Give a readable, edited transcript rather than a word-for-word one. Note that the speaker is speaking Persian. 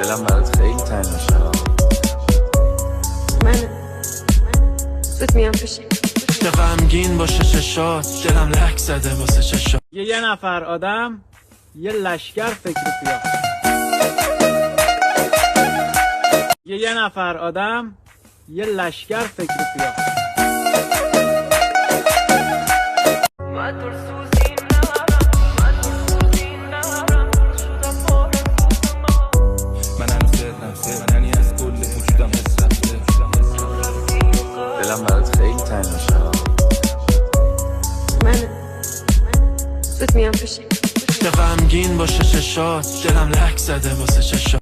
دلم برات خیلی تنگ میشه. من زود میام پیشی. که غمگین باشه چشات، دلم لک زده واسه چشات. یه نفر آدم، یه لشکر فکر پیاد. یه نفر آدم، یه لشکر فکر پیاد. دلم برات خیلی تنگ میشه. من زود میام پیشی. که غمگین باشه چشات، دلم لک زده واسه چشات.